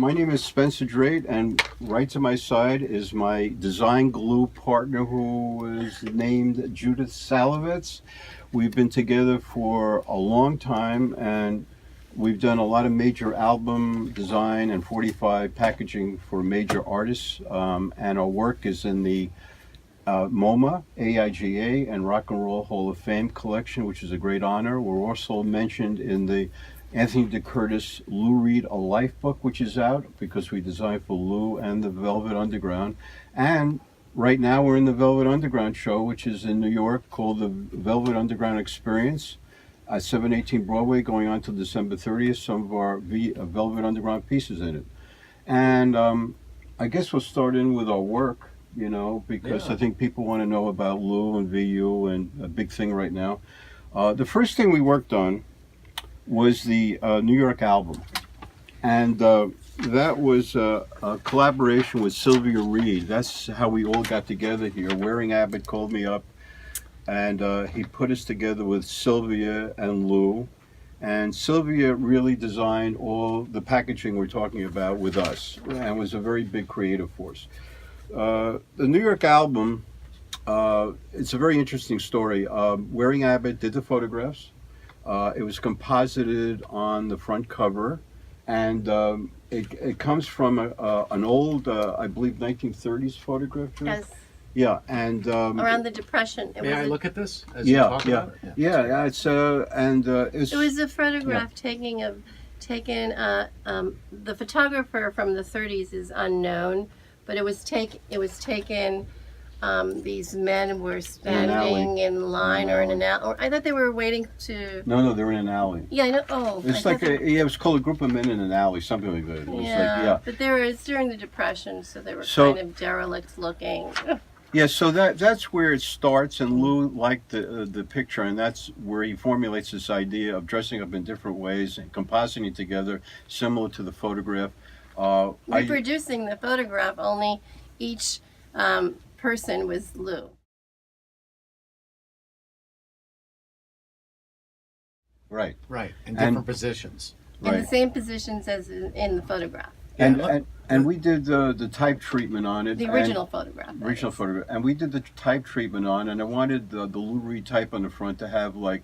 My name is Spencer Drate, and right to my side is my design glue partner, who is named Judith Salavetz. We've been together for a long time, and we've done a lot of major album design and 45 packaging for major artists, and our work is in the MoMA, AIGA, and Rock and Roll Hall of Fame collection, which is a great honor. We're also mentioned in the Anthony DeCurtis Lou Reed A Life book, which is out because we designed for Lou and the Velvet Underground. And right now we're in the Velvet Underground show, which is in New York, called the Velvet Underground Experience at 718 Broadway, going on till December 30th. Some of our Velvet Underground pieces in it. And I guess we'll start in with our work, you know, because I think people want to know about Lou and VU, and a big thing right now. The first thing we worked on was the New York album, and that was a collaboration with Sylvia Reed. That's how we all got together here. Waring Abbott called me up, and he put us together with Sylvia and Lou, and Sylvia really designed all the packaging we're talking about with us, and was a very big creative force. The New York album, it's a very interesting story. Waring Abbott did the photographs. It was composited on the front cover, and it comes from an old, I believe, 1930s photograph. Yes. Yeah, and around the Depression. May I look at this as you talk about it? Yeah. It's it was a photograph taken. The photographer from the 30s is unknown, but it was taken. These men were standing in line or in an alley. Or I thought they were waiting to. No, they're in an alley. Yeah, I know. Oh, it's like it was called a group of men in an alley, something like that. It was but it's during the Depression, so they were kind of derelict looking. Yeah, so that's where it starts, and Lou liked the picture, and that's where he formulates this idea of dressing up in different ways and compositing it together, similar to the photograph. Reproducing the photograph, only each person was Lou. Right, in different positions. In the same positions as in the photograph. And we did the type treatment on it. The original photograph. And we did the type treatment on, and I wanted the Lou Reed type on the front to have like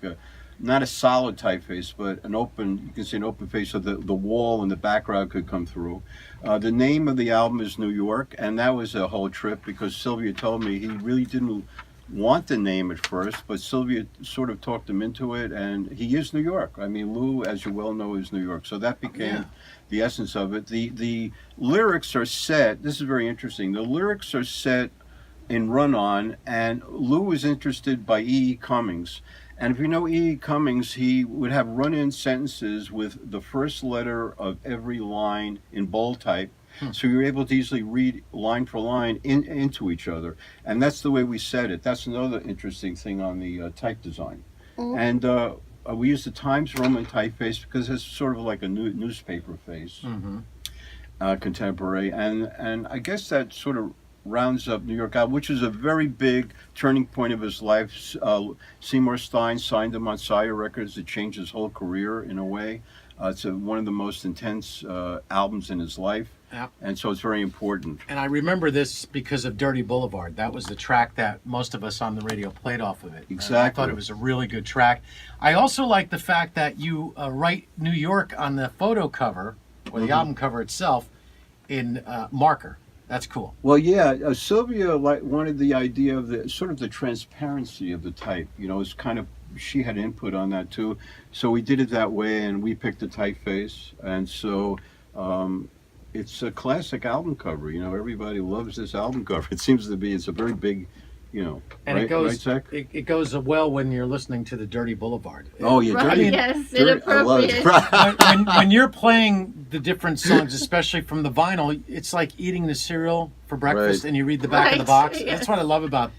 not a solid typeface, but an open, you can see an open face, so the wall and the background could come through. The name of the album is New York, and that was a whole trip because Sylvia told me he really didn't want the name at first, but Sylvia sort of talked him into it, and he is New York. I mean, Lou, as you well know, is New York, so that became the essence of it. The lyrics are set, this is very interesting, the lyrics are set in run-on, and Lou was interested by E.E. Cummings. And if you know E.E. Cummings, he would have run-in sentences with the first letter of every line in bold type. So you're able to easily read line for line into each other. And that's the way we said it. That's another interesting thing on the type design. And we use the Times Roman typeface because it's sort of like a newspaper face, contemporary. And I guess that sort of rounds up New York album, which is a very big turning point of his life. Seymour Stein signed him on Sire Records. It changed his whole career in a way. It's one of the most intense albums in his life, and so it's very important. And I remember this because of Dirty Boulevard. That was the track that most of us on the radio played off of it. Exactly. And I thought it was a really good track. I also like the fact that you write New York on the photo cover, or the album cover itself, in marker. That's cool. Well, yeah, Sylvia wanted the idea of the sort of the transparency of the type. You know, it's kind of, she had input on that too. So we did it that way, and we picked the typeface. And so it's a classic album cover. You know, everybody loves this album cover. It seems to be, it's a very big, you know, and right, it goes right, it goes well when you're listening to the Dirty Boulevard. Oh yeah, right, Dirty, yes, inappropriate. when you're playing the different songs, especially from the vinyl, it's like eating the cereal for breakfast and you read the back of the box. That's what I love about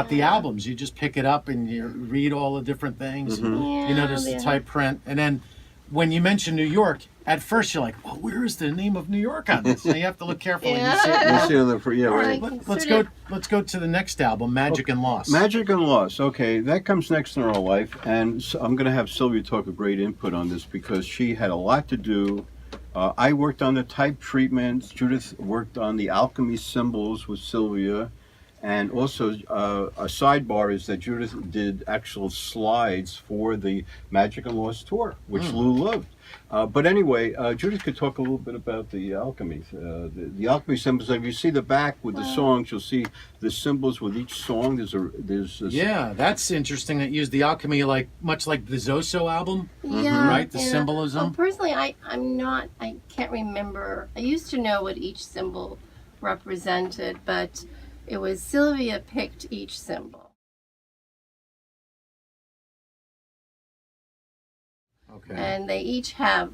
the albums. You just pick it up and you read all the different things. And you notice the type print, and then when you mention New York, at first you're like, well, where is the name of New York on this? Now you have to look carefully. You see it. You see it on the, right. Let's go to the next album, Magic and Loss. Magic and Loss. Okay, that comes next in our life, and so I'm going to have Sylvia talk a great input on this because she had a lot to do I worked on the type treatments. Judith worked on the alchemy symbols with Sylvia. And also, a sidebar is that Judith did actual slides for the Magic and Lost tour, which Lou loved. But anyway, Judith could talk a little bit about the alchemy. The alchemy symbols. If you see the back with the songs, you'll see the symbols with each song. Yeah, that's interesting. That used the alchemy much like the Zoso album. Yeah, right. The symbolism. Well, personally, I can't remember. I used to know what each symbol represented, but it was Sylvia picked each symbol. Okay. And they each have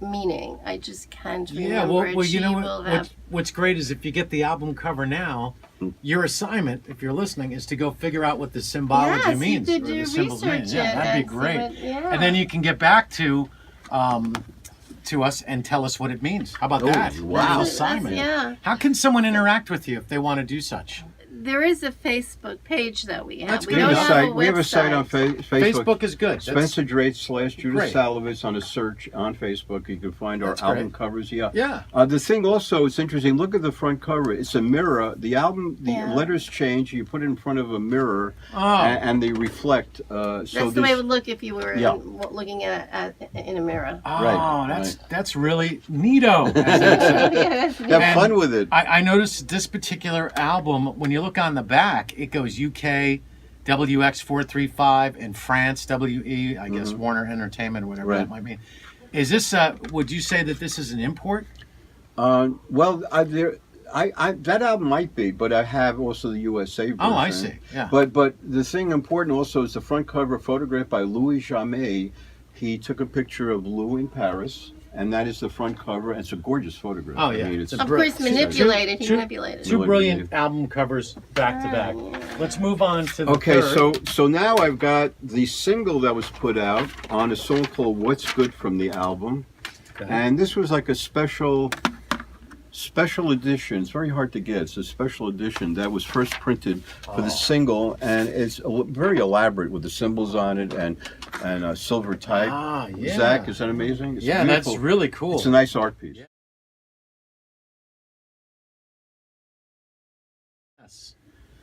meaning. I just can't remember. Yeah, well, it. you know what's great is if you get the album cover now, your assignment, if you're listening, is to go figure out what the symbology means. You or could the do symbols mean. research Yeah, that'd be great. And then you can get back to us and tell us what it means. How about that? Wow. Assignment. Yeah. How can someone interact with you if they want to do such? There is a Facebook page that we have. That's We good. don't have a We have a site on website. Facebook. Facebook is good. Spencer Drate / Judith Great. Salavetz on a search on Facebook. You can find our That's album great. covers. Yeah. Yeah. The thing also, it's interesting. Look at the front cover. It's a mirror. The album, the Yeah. letters change. You put it in front of a mirror, Oh. and they reflect. That's the way it would look if you were Yeah. looking at in a mirror. Oh, Right, that's really neato. As they say. Have And fun with it. I noticed this particular album, when you look on the back, it goes UK, WX435, and France, WE, I guess Warner Entertainment, whatever Right. that might mean. Is this, would you say that this is an import? Well, that album might be, but I have also the USA version. Oh, I see. Yeah. But the thing important also is the front cover photograph by Louis Jamais. He took a picture of Lou in Paris, and that is the front cover. And it's a gorgeous photograph. Oh, yeah. I mean, it's Of course, manipulated. He Two- manipulated. Two brilliant album covers back to back. Let's move on to the Okay, third. so now I've got the single that was put out on a song called "What's Good" from the album, Okay. and this was like a special edition. It's very hard to get. It's a special edition that was first printed for the single, and it's very elaborate with the symbols on it and silver type. Ah, yeah. Zach, is that amazing? It's Yeah, beautiful. that's really cool. It's a nice art piece. Yeah. Yes.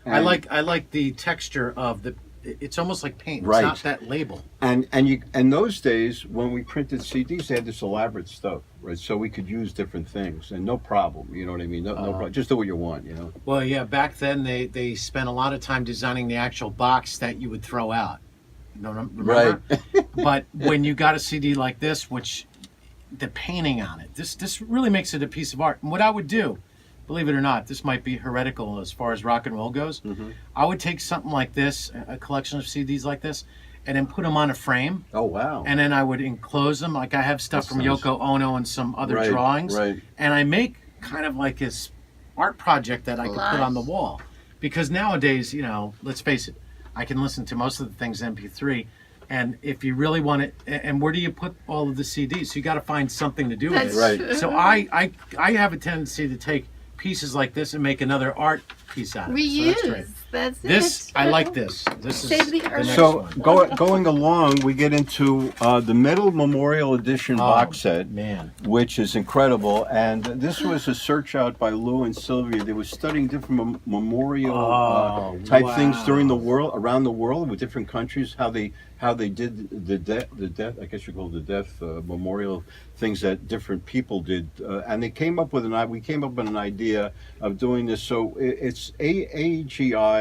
I like the texture of the. It's almost like paint. Right. It's not that label. And those days when we printed CDs, they had this elaborate stuff, right? So we could use different things, and no problem. You know what I mean? No problem. Just do what you want. You know. Well, yeah. Back then, they spent a lot of time designing the actual box that you would throw out. You know, remember? Right. But when you got a CD like this, which the painting on it, this really makes it a piece of art. And what I would do, believe it or not, this might be heretical as far as rock and roll goes. I would take something like this, a collection of CDs like this, and then put them on a frame. Oh wow. And then I would enclose them. Like I have stuff That's from nice. Yoko Ono and some other Right, drawings. right. And I make kind of like this art project that I could put on the wall. Because nowadays, you know, let's face it, I can listen to most of the things MP3. And if you really want it, and where do you put all of the CDs? So you got to find something to do with That's it. Right. true. So I have a tendency to take pieces like this and make another art piece out of it. So that's great. Reuse. That's This, it. I like this. This is Save the the earth. next So one. going along, we get into the Metal Memorial Edition box set, Man. which is incredible. And this was a search out by Lou and Sylvia. They were studying different memorial type things during the world, around the world, with different countries, how they did the death. I guess you call it the death memorial things that different people did, and they came up with we came up with an idea of doing this. So it's AGI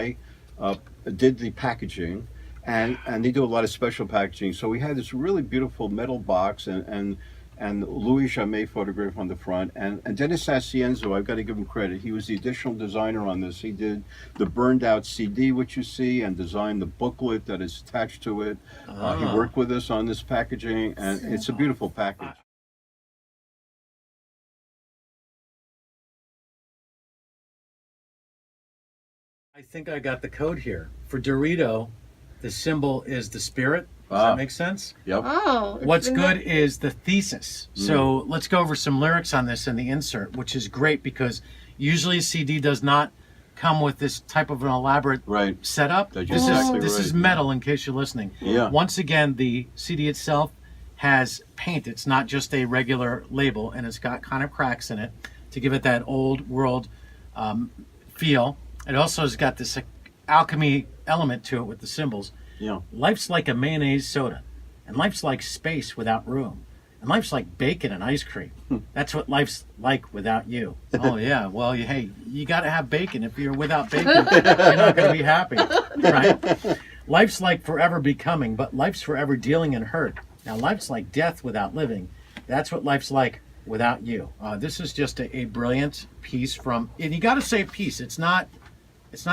did the packaging, and they do a lot of special packaging. So we had this really beautiful metal box and Louis Jamais photograph on the front, and Dennis Sacienzo, I've got to give him credit. He was the additional designer on this. He did the burned out CD, which you see, and designed the booklet that is attached to it. He worked with us on this packaging, and it's a beautiful package. I think I got the code here. For Dorito, the symbol is the spirit. Does that make sense? Yep. Oh. it's What's in good is the thesis. So let's go over some lyrics on this in the insert, which is great because usually a CD does not come with this type of an elaborate Right. setup. That's This exactly is right. metal in case you're listening. Yeah. Once again, the CD itself has paint. It's not just a regular label, and it's got kind of cracks in it to give it that old world feel. It also has got this alchemy element to it with the symbols. Yeah. Life's like a mayonnaise soda, and life's like space without room, and life's like bacon and ice cream. That's what life's like without you. Oh yeah, well, hey, you got to have bacon. If you're without bacon, you're not going to be happy, right? Life's like forever becoming, but life's forever dealing in hurt. Now, life's like death without living. That's what life's like without you. This is just a brilliant piece from, and you got to say piece. It's not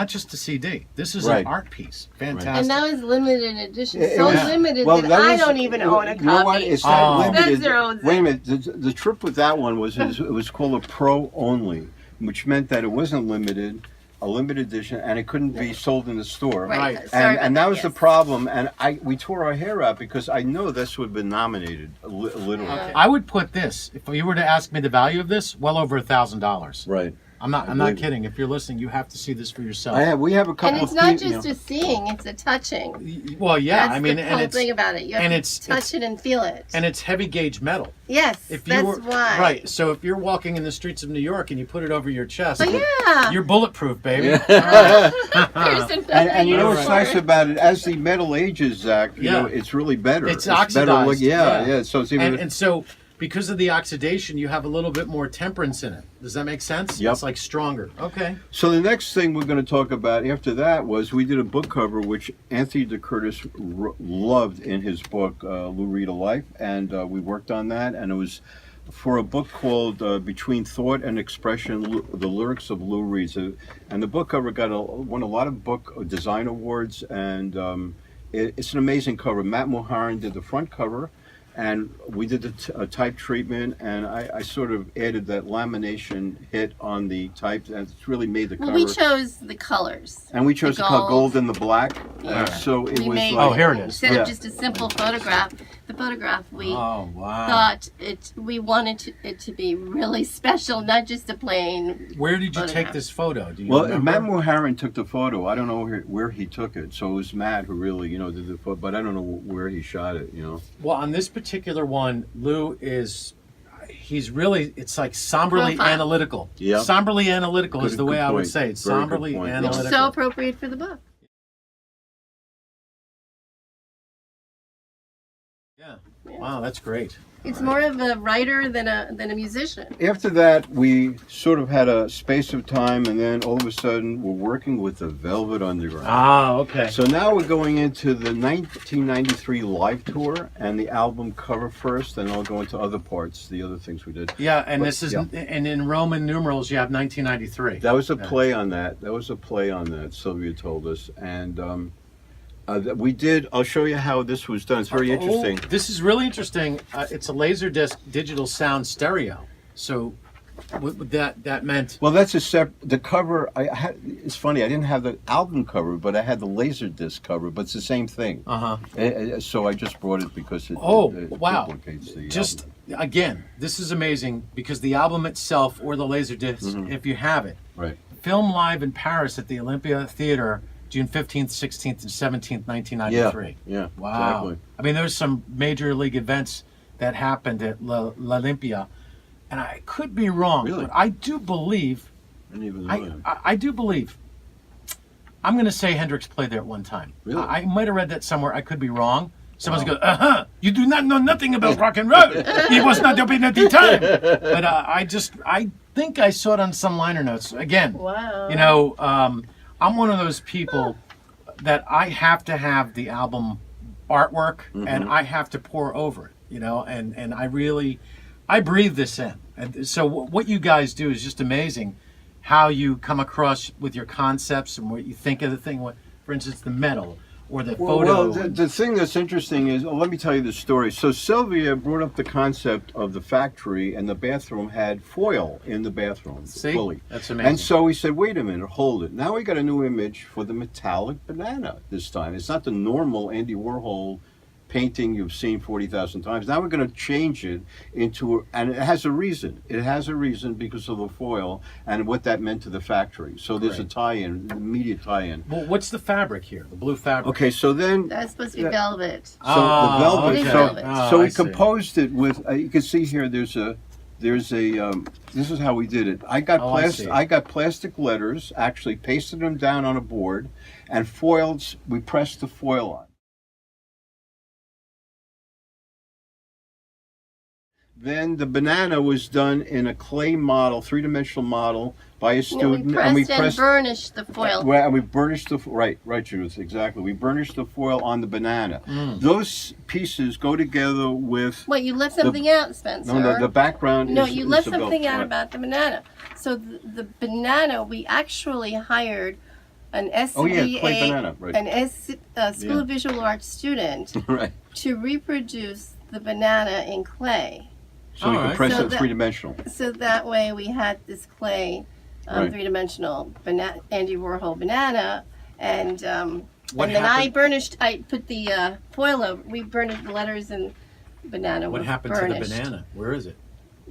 just a CD. This is an art piece. Fantastic. And that was limited edition. Yeah. Limited Well, that that I was- don't even own a You know what? copy. It's not limited. Spencer owns it. Wait a minute. The trip with that one was it was called a pro only, which meant that it wasn't limited, a limited edition, and it couldn't be sold in the store. Right. Sorry And about that was the yes. problem. And we tore our hair out because I know this would have been nominated, literally. I would put this, if you were to ask me the value of this, well over $1,000. Right. I'm not believe it. kidding. If you're listening, you have to see this for yourself. We have a couple And it's of not people, just a seeing; it's a touching. Well, yeah, That's I mean, the and whole it's thing about it. You have and to it's- touch it and feel it. and it's heavy gauge metal. Yes, If that's you were why. right, so if you're walking in the streets of New York and you put it over your chest, But yeah, you're bulletproof, baby. there's And you know what's Alright. nice about it? As the metal ages, Zach, you know, it's really better. It's better oxidized. look. Yeah. So it's even. And so because of the oxidation, you have a little bit more temperance in it. Does that make sense? Yep. It's like stronger. Okay. So the next thing we're going to talk about after that was we did a book cover which Anthony DeCurtis loved in his book Lou Reed a Life, and we worked on that, and it was for a book called Between Thought and Expression: The Lyrics of Lou Reed. So, and the book cover won a lot of book design awards, and it's an amazing cover. Matt Mulharen did the front cover. And we did the type treatment, and I sort of added that lamination hit on the type, and it's really made the cover. Well, we chose the colors. And we chose the color gold and the black. Yeah. So it We was made, like, Oh, here it is. Instead Yeah. of just a simple photograph, the photograph we Oh, wow. thought we wanted it to be really special, not just a plain. Where did you take photograph. this photo? Do you well, remember? Matt Mulharen took the photo. I don't know where he took it. So it was Matt who really, did the photo, but I don't know where he shot it, Well, on this particular one, Lou he's really, it's like somberly Profile. analytical. Yeah. Somberly analytical Good- is the way good I would point. say it. Very good Somberly point. Which analytical. is so appropriate for the book. Yeah. Wow, that's great. It's more of a writer than a musician. After that, we sort of had a space of time, and then all of a sudden, we're working with the Velvet Underground. Ah, okay. So now we're going into the 1993 live tour and the album cover first, and I'll go into other parts, the other things we did. Yeah, and But- this is, yeah. and in Roman numerals, you have 1993. That was a play on that. Sylvia told us. And we did, I'll show you how this was done. It's very interesting. Oh, this is really interesting. It's a Laserdisc digital sound stereo. So what that meant. Well, that's the cover. It's funny, I didn't have the album cover, but I had the Laserdisc cover, but it's the same thing. Uh-huh. So I just brought it because it Wow. duplicates the Just album. again, this is amazing because the album itself or the Laserdisc, if you have it, Right. filmed live in Paris at the Olympia Theater, June 15th, 16th, and 17th, 1993. Yeah, Wow. exactly. I mean, there's some major league events that happened at l'Olympia, and I could be wrong, Really? but I do believe, I didn't even know that. I do believe, I'm going to say Hendrix played there at one time. Really? I might have read that somewhere. I could be wrong. Someone's going, you do not know nothing about rock and roll. It was not open at the time. But I think I saw it on some liner notes. Again, Wow. I'm one of those people that I have to have the album artwork and I have to pour over it, and I breathe this in. And so what you guys do is just amazing how you come across with your concepts and what you think of the thing. For instance, the metal or the photo. Well, the thing that's interesting is, let me tell you the story. So Sylvia brought up the concept of the factory, and the bathroom had foil in the bathroom. See? Fully. That's amazing. And so we said, wait a minute, hold it. Now we got a new image for the metallic banana this time. It's not the normal Andy Warhol painting you've seen 40,000 times. Now we're going to change it into, and it has a reason. It has a reason because of the foil and what that meant to the factory. So there's a tie-in, immediate tie-in. Well, what's the fabric here? The blue fabric. Okay, so then That's supposed to be velvet. so the velvet. okay. So, Velvet. so I we see. composed it with. You can see here. There's a. This is how we did it. I got I see. I got plastic letters. Actually, pasted them down on a board, and foils. We pressed the foil on. Then the banana was done in a clay model, three-dimensional model by a No, student, we pressed and burnished the foil. Well, and we burnished the right, Judith, exactly. We burnished the foil on the banana. Those pieces go together with. Wait, you left something out, Spencer. No, the background. No, is, you is left the something velvet. out about the banana. So the banana, we actually hired an SVA, Oh, yeah, clay banana, right. an School of Visual Arts student Right. to reproduce the banana in clay. So you All can right. press So it that- three-dimensional. So that way we had this clay, Right. three-dimensional Andy Warhol banana, and What then I happened- burnished. I put the foil over. We burnished the letters and banana. What was happened burnished. to the banana? Where is it?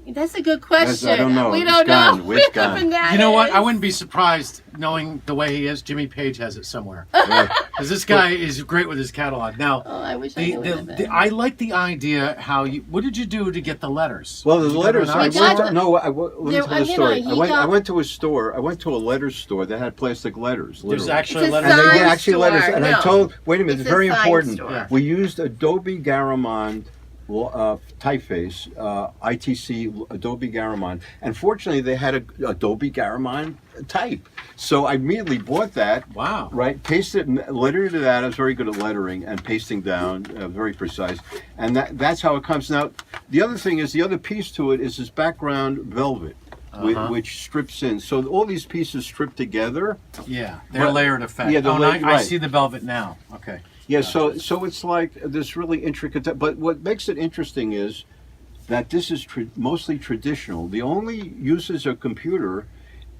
That's a good question. I don't know. We It's don't gone. know It's where gone. the banana You know what? is. I wouldn't be surprised knowing the way he is. Jimmy Page has it somewhere. Right. Because this guy is great with his catalog. Now, Oh, I wish I knew where the I like the idea how you. What did you do to get the letters? Well, the Did you go to letters. an I art We went got to, the- no, let me There- tell the you know, story. he I got- went to a store. I went to a letters store that had plastic letters. There's Literally. actually It's a letters. And they sign actually store. letters. And I No. told. Wait a minute. It's It's a very sign important. store. Yeah. We used Adobe Garamond typeface, ITC Adobe Garamond, and fortunately they had a Adobe Garamond type. So I immediately bought that. Wow. Right, pasted, lettered it out. I was very good at lettering and pasting down, very precise, and that's how it comes. Now, the other thing is the other piece to it is this background velvet, which strips in. So all these pieces strip together. Yeah, they're But- layered effect. yeah, the oh, la- and I right. see the velvet now. Okay. Yeah, so it's like this really intricate. But what makes it interesting is that this is mostly traditional. The only usage of computer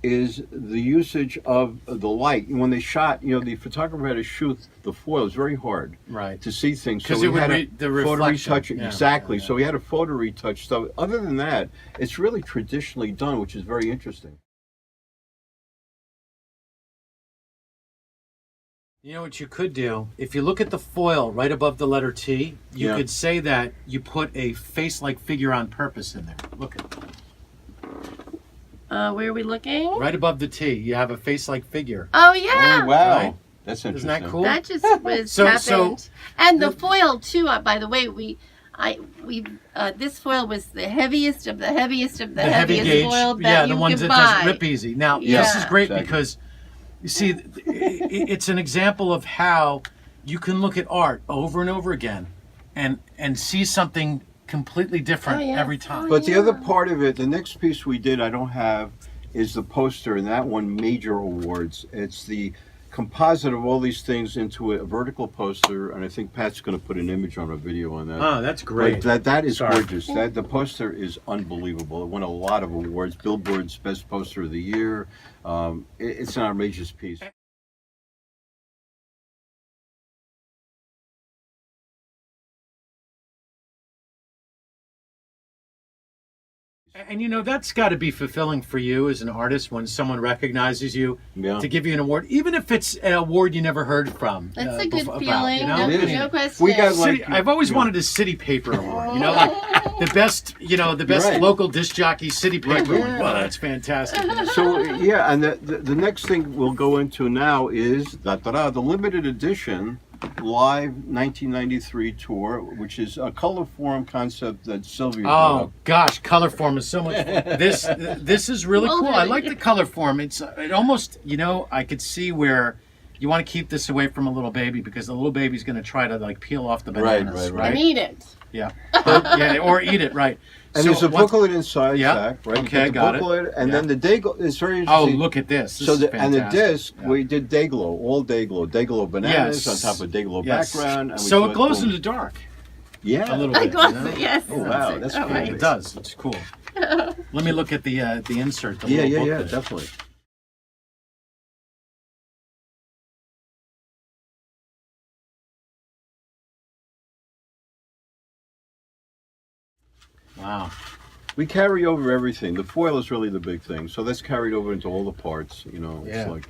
is the usage of the light. When they shot, the photographer had to shoot the foil. It's very hard, Right. to see things. 'Cause he it would had a the photo reflection. retouch. Yeah, Exactly. yeah, yeah. So he had a photo retouch. So other than that, it's really traditionally done, which is very interesting. You know what you could do? If you look at the foil right above the letter T, you Yeah. could say that you put a face-like figure on purpose in there. Look at Where are we looking? right above the T. You have a face-like figure. Oh yeah. Oh wow, Right. that's Isn't interesting. that cool? That just was So- happened. And the foil too. By the way, this foil was the heaviest of the heaviest of the, heavy heaviest gauge, foil that yeah, you the ones could that buy. doesn't rip easy. Now, this Yeah. is great Exactly. because you see, it's an example of how you can look at art over and over again, and see something completely different Oh, yeah. every time. But the other part of it, the next piece we did, I don't have, is the poster, and that won major awards. It's the composite of all these things into a vertical poster, and I think Pat's going to put an image on a video on that. Oh, that's great. But that is Sorry. gorgeous. The poster is unbelievable. It won a lot of awards. Billboard's Best Poster of the Year. It's an outrageous piece. And that's got to be fulfilling for you as an artist when someone recognizes you Yeah. to give you an award, even if it's an award you never heard from. That's a good about, feeling. you know? It is. No question. We got like I've always wanted a city paper award. Like the best, the best Right. local disc jockey city paper. Yeah. Well, that's fantastic. So yeah, and the next thing we'll go into now is the limited edition live 1993 tour, which is a color form concept that Sylvia brought Oh up. gosh, color form is so much fun. This is really Well, cool. I really. like the color form. It almost, I could see where you want to keep this away from a little baby because the little baby's going to try to like peel off the bananas, right. And eat it. Yeah, yeah, or eat it, right? And So there's a once- booklet inside, Yeah. Zach, right? You Okay, get the got it. booklet, and Yeah. then the day is very Oh, interesting. look at this. This So is and the fantastic. disc, Yeah. we did day glow, all day glow bananas Yes. on top of day glow Yes. background. And we So thought, it glows boom. in the dark Yeah, a little I bit. got you know? it. Yes. Oh, wow, that's Oh, cool. right. It does. It's cool. Let me look at the insert. The Yeah, little yeah, booklet. definitely. Wow. We carry over everything. The foil is really the big thing. So that's carried over into all the parts. You know, it's Yeah. like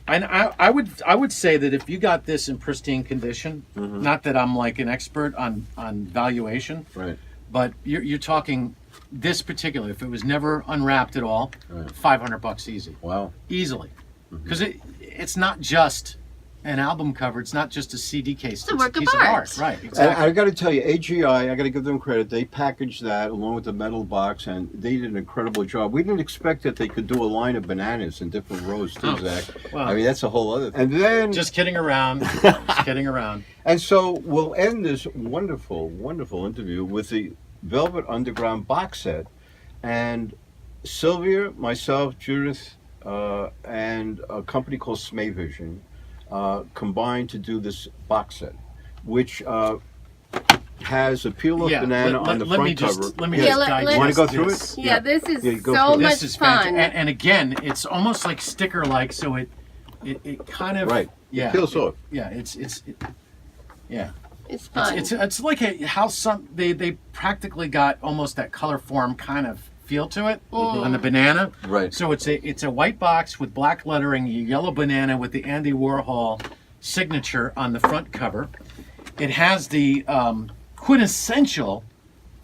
And I would say that if you got this in pristine condition, not that I'm like an expert on valuation, right. but you're talking this particular. If it was never unwrapped at all, Right. $500 easy, Wow. easily, because it's not just an album cover. It's not just a CD case. It's a work of piece art. Right. And Exactly. I got to tell you, AGI, I got to give them credit. They packaged that along with the metal box, and they did an incredible job. We didn't expect that they could do a line of bananas in different rows, too, Zach. Well, I mean, that's a whole other thing. And then, just kidding around. Just kidding around. and so we'll end this wonderful, wonderful interview with the Velvet Underground box set. And Sylvia, myself, Judith, and a company called Smayvision combined to do this box set, which has a peel of banana on the front cover. Let me Yeah, just let- digest let- You want to go through this. it? Yeah, this is Yeah, go so through it. much This is fun. fantastic. And again, it's almost like sticker-like, so it kind of Right. Yeah, It peels off. Yeah, yeah. It's fun. It's like how they practically got almost that color form kind of feel to it on the banana. Right. So it's a white box with black lettering, a yellow banana with the Andy Warhol signature on the front cover. It has the quintessential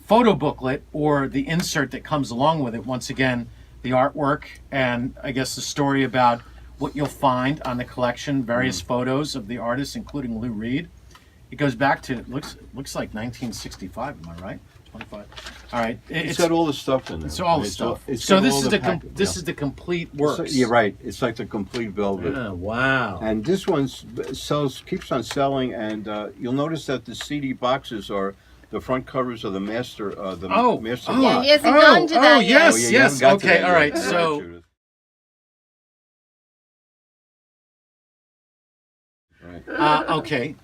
photo booklet or the insert that comes along with it. Once again, the artwork and I guess the story about what you'll find on the collection, various photos of the artists, including Lou Reed. It goes back to looks like 1965. Am I right? 25. All right. It's got all the stuff in there. It's all the stuff. It's So got this all is the this is the complete works. You're right. It's like the complete Velvet. Oh, wow. And this one keeps on selling, and you'll notice that the CD boxes are the front covers of the master master Yeah, box. he hasn't gone to that yet. yes, Oh, yeah, you yes. haven't got to Okay, that all yet. right. Go ahead, So Judith. Right. okay,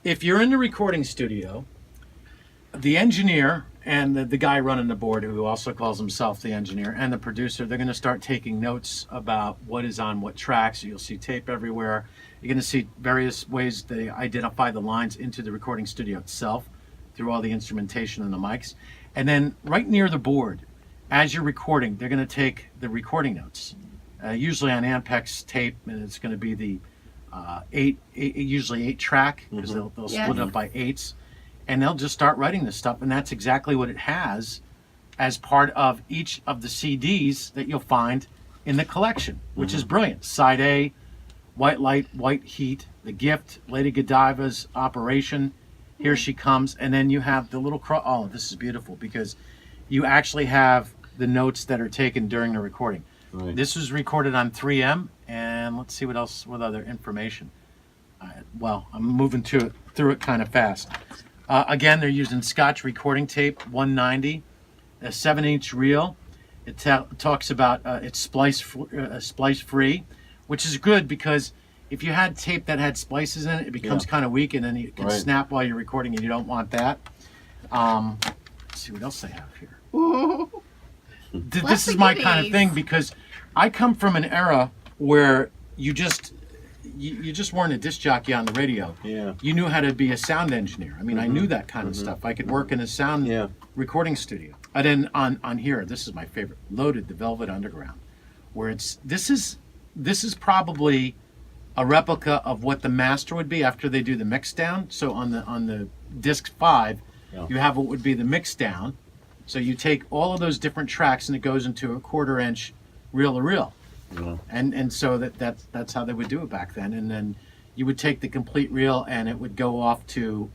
if you're in the recording studio, the engineer and the guy running the board, who also calls himself the engineer, and the producer, they're going to start taking notes about what is on what tracks. You'll see tape everywhere. You're going to see various ways they identify the lines into the recording studio itself through all the instrumentation and the mics. And then right near the board, as you're recording, they're going to take the recording notes, usually on Ampex tape, and it's going to be the usually 8-track, because they'll Yes. split it up by 8s, and they'll just start writing this stuff, and that's exactly what it has as part of each of the CDs that you'll find in the collection, which is brilliant. Side A, White Light, White Heat, The Gift, Lady Godiva's Operation, Here She Comes, and then you have the little oh, this is beautiful, because you actually have the notes that are taken during the recording. Right. This was recorded on 3M, and let's see what other information. Well, I'm moving through it kind of fast. Again, they're using Scotch recording tape, 190, a 7-inch reel. It talks about it's splice free, which is good because if you had tape that had splices in it, it becomes kind of weak, and then it can snap while you're recording, and you don't want that. Let's see what else they have here. This is my kind of thing, because I come from an era where you just weren't a disc jockey on the radio. Yeah. You knew how to be a sound engineer. I mean, I knew that kind of stuff. I could work in a sound recording studio. And then on here, this is my favorite, Loaded, the Velvet Underground, where this is probably a replica of what the master would be after they do the mix down. So on the disc 5, you have what would be the mix down. So you take all of those different tracks and it goes into a 1/4-inch reel-to-reel. Yeah. And so that's how they would do it back then. And then you would take the complete reel and it would go off to,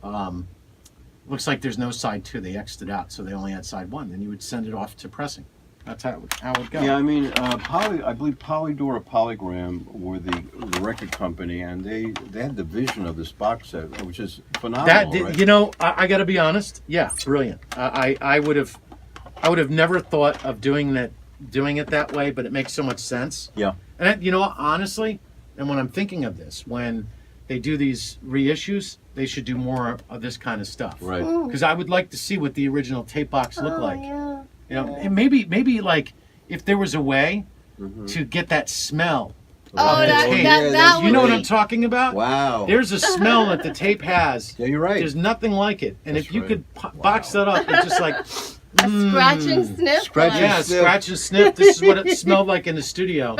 looks like there's no side 2. They X'd it out, so they only had side 1. Then you would send it off to pressing. That's how it would go. Yeah, I mean, I believe Polydor or Polygram were the record company, and they had the vision of this box set, which is phenomenal. Right? You know, I got to be honest. Yeah, brilliant. I would have never thought of doing it that way, but it makes so much sense. Yeah. And you know, honestly, and when I'm thinking of this, when they do these reissues, they should do more of this kind of stuff. Right. Because I would like to see what the original tape box looked like. Yeah. You know, and maybe like if there was a way to get that smell. Oh, of the tape. that You know what would I'm talking about? Wow. There's a smell that the tape has. Yeah, you're right. There's nothing like it. And That's if you right. could box that up, it's just like, A scratch and sniff. Scratch and Yeah, sniff. scratch and sniff. This is what it smelled like in the studio.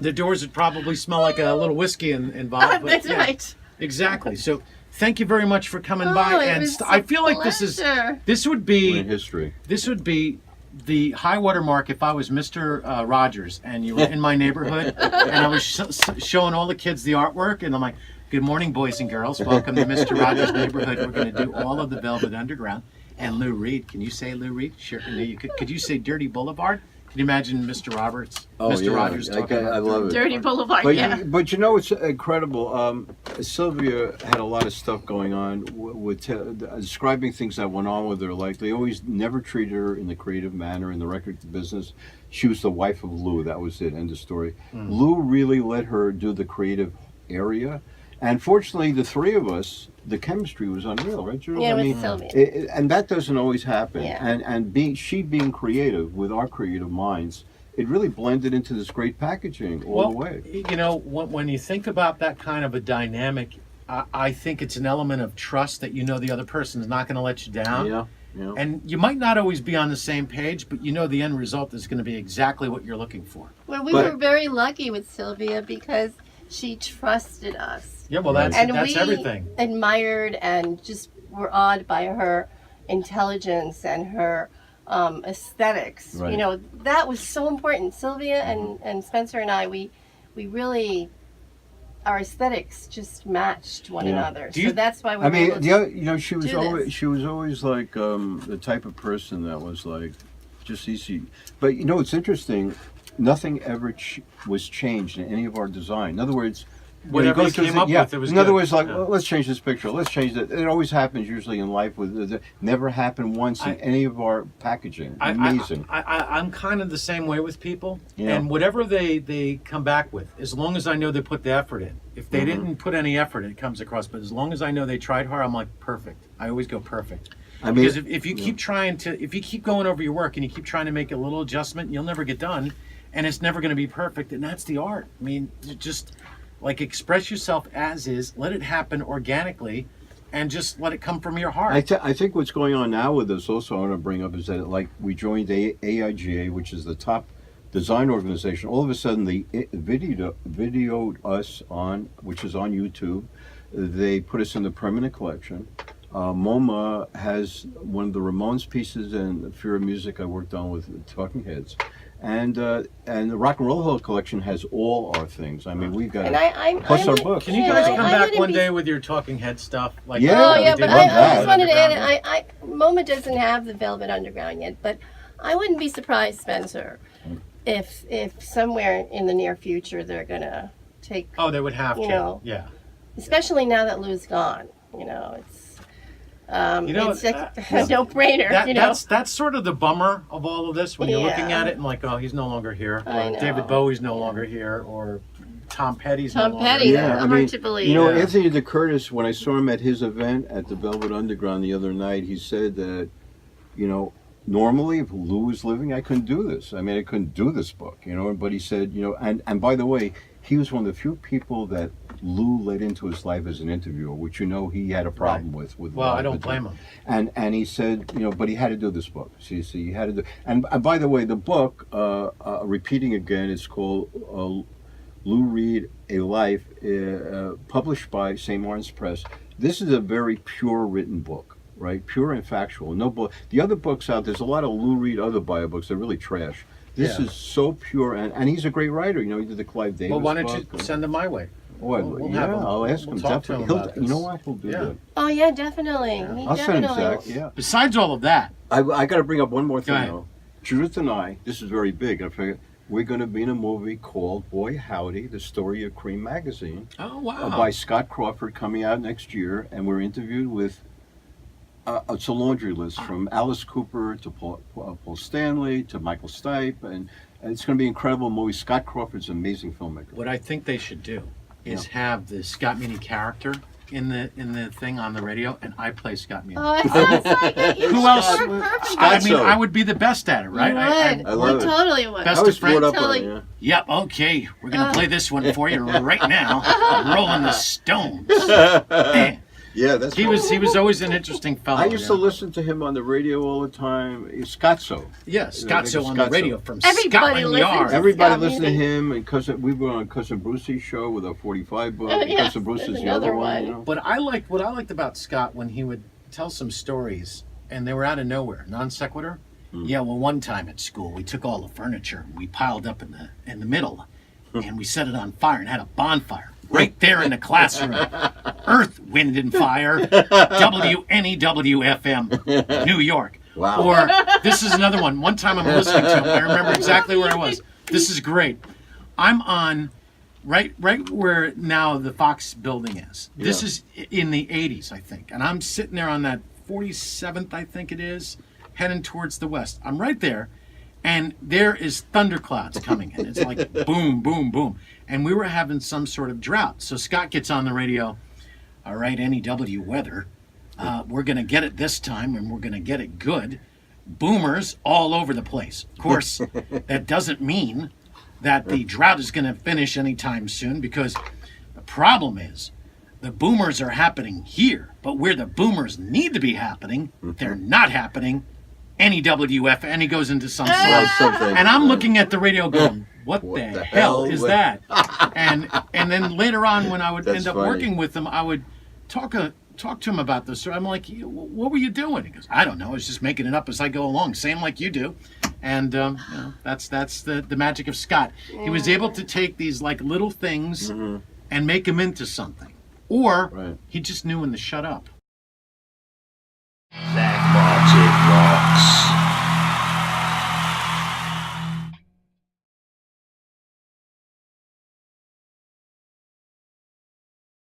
The doors would probably smell like a little whiskey involved. But That's yeah, right. exactly. So thank you very much for coming Oh, by. it And was I a feel like this would We're in be history. the high water mark if I was Mr. Rogers and you were in my neighborhood and I was showing all the kids the artwork and I'm like, good morning, boys and girls. Welcome to Mr. Rogers' neighborhood. We're going to do all of the Velvet Underground. And Lou Reed, can you say Lou Reed? Sure. Could you say Dirty Boulevard? Can you imagine Mr. Rogers talking about I love it. Dirty Boulevard, But, yeah. but you know, it's incredible. Sylvia had a lot of stuff going on with describing things that went on with her. Like they always never treated her in the creative manner in the record business. She was the wife of Lou. That was it. End of story. Lou really let her do the creative area. And fortunately, the three of us, the chemistry was unreal, right, Judith? Yeah, I with mean, Sylvia. and that doesn't always happen. Yeah. And being creative with our creative minds, it really blended into this great packaging all the way. You know, when you think about that kind of a dynamic, I think it's an element of trust that you know the other person is not going to let you down. Yeah. Yeah. And you might not always be on the same page, but you know the end result is going to be exactly what you're looking for. Well, we were very lucky with Sylvia because she trusted us. Yeah, well, that's we everything. Admired and just were awed by her intelligence and her aesthetics. Right. You know, that was so important. Sylvia and Spencer and I, we really, our aesthetics just matched one another. So that's why we were able to she was always like the type of person that was like just easy. But you know, it's interesting. Nothing ever was changed in any of our design. In other words, Whatever you came up with, it was in other good. words, like, well, let's change this picture. Let's change that. It always happens usually in life. Never happened once in any of our packaging. Amazing. I'm kind of the same way with people. Yeah. And whatever they come back with, as long as I know they put the effort in. If they didn't put any effort, it comes across. But as long as I know they tried hard, I'm like, perfect. I always go perfect. Because if you keep if you keep going over your work and you keep trying to make a little adjustment, you'll never get done. And it's never going to be perfect. And that's the art. I mean, just... like express yourself as is, let it happen organically, and just let it come from your heart. I think what's going on now with this also I want to bring up is that like we joined AIGA, which is the top design organization. All of a sudden they videoed us on, which is on YouTube. They put us in the permanent collection. MoMA has one of the Ramones pieces and Fear of Music I worked on with Talking Heads. And the Rock and Roll Hill collection has all our things. I mean, we've got plus our books. Can you guys come back one day with your Talking Head stuff? Like but I just wanted to add, MoMA doesn't have the Velvet Underground yet, but I wouldn't be surprised, Spencer, if somewhere in the near future they're gonna take. Oh, they would have to. You know, yeah. Especially now that Lou's gone. You know, it's. It's like a no-brainer. That's sort of the bummer of all of this when you're looking at it and like, oh, he's no longer here, or David Bowie's no longer here, or Tom Petty's no longer here. Yeah, hard to believe. You know, Anthony DeCurtis, when I saw him at his event at the Velvet Underground the other night, he said that, you know, normally if Lou was living, I couldn't do this. I mean, I couldn't do this book, you know. But he said, you know, and by the way, he was one of the few people that Lou let into his life as an interviewer, which you know he had a problem with. Well, I don't blame him. And he said, you know, but he had to do this book. See, he had to do. And by the way, the book, repeating again, it's called Lou Reed: A Life, published by St. Martin's Press. This is a very pure written book, right? Pure and factual. No book. The other books out there's a lot of Lou Reed other bio books. They're really trash. This is so pure, and he's a great writer. You know, he did the Clive Davis. Well, why don't book you send them my way? I'll ask him. Talk to him about this. You know what? He'll do that. Oh yeah, definitely. I'll send him Zach. Yeah. Besides all of that, I got to bring up one more thing though. Judith and I, this is very big. I figured we're going to be in a movie called Boy Howdy: The Story of Cream Magazine. Oh wow! By Scott Crawford, coming out next year, and we're interviewed with. It's a laundry list from Alice Cooper to Paul Stanley to Michael Stipe, and it's going to be an incredible movie. Scott Crawford's an amazing filmmaker. What I think they should do is have the Scott Meany character in the thing on the radio, and I play Scott Meany. Oh, it sounds like it. Who else? I mean, so. I would be the best at it, right? You would. I love you it. totally would. Best I was of friends. brought up on it, Yep, okay. We're going to play this one for you right now. Rolling the Stones. Man. Yeah, that's He was always an interesting fellow. I used to listen to him on the radio all the time. Scotzo. Yeah, Scotzo on the Scotzo. radio from Everybody Scotland listens. Yard. Everybody Scott listened to Mooney. him, and we were on Cousin Brucey's show with our 45 book. Oh, yes, Cousin Bruce there's is the other another one. one. You know? But what I liked about Scott when he would tell some stories and they were out of nowhere, non sequitur. Yeah, well, one time at school we took all the furniture and we piled up in the middle, and we set it on fire and had a bonfire right there in the classroom. Earth, Wind, and Fire, WNEWFM, New York. Wow. Or this is another one. One time I'm listening to him. I remember exactly where I was. This is great. I'm on right where now the Fox building is. This Yeah. is in the 80s, I think. And I'm sitting there on that 47th, I think it is, heading towards the west. I'm right there, and there is thunderclouds coming in. It's like boom, boom, boom. And we were having some sort of drought. So Scott gets on the radio. All right, NEW weather. We're going to get it this time, and we're going to get it good. Boomers all over the place. Of course, that doesn't mean that the drought is going to finish anytime soon, because the problem is the boomers are happening here, but where the boomers need to be happening, they're not happening. NEWF, and he goes into some song. Something. And I'm looking at the radio going, what What the the hell hell is was- that? And then later on, when I would That's end up funny. working with him, I would talk to him about this. I'm like, what were you doing? He goes, I don't know. I was just making it up as I go along, same like you do. And that's the magic of Scott. He was able to take these like little things and make them into something. Or Right. he just knew when to shut up.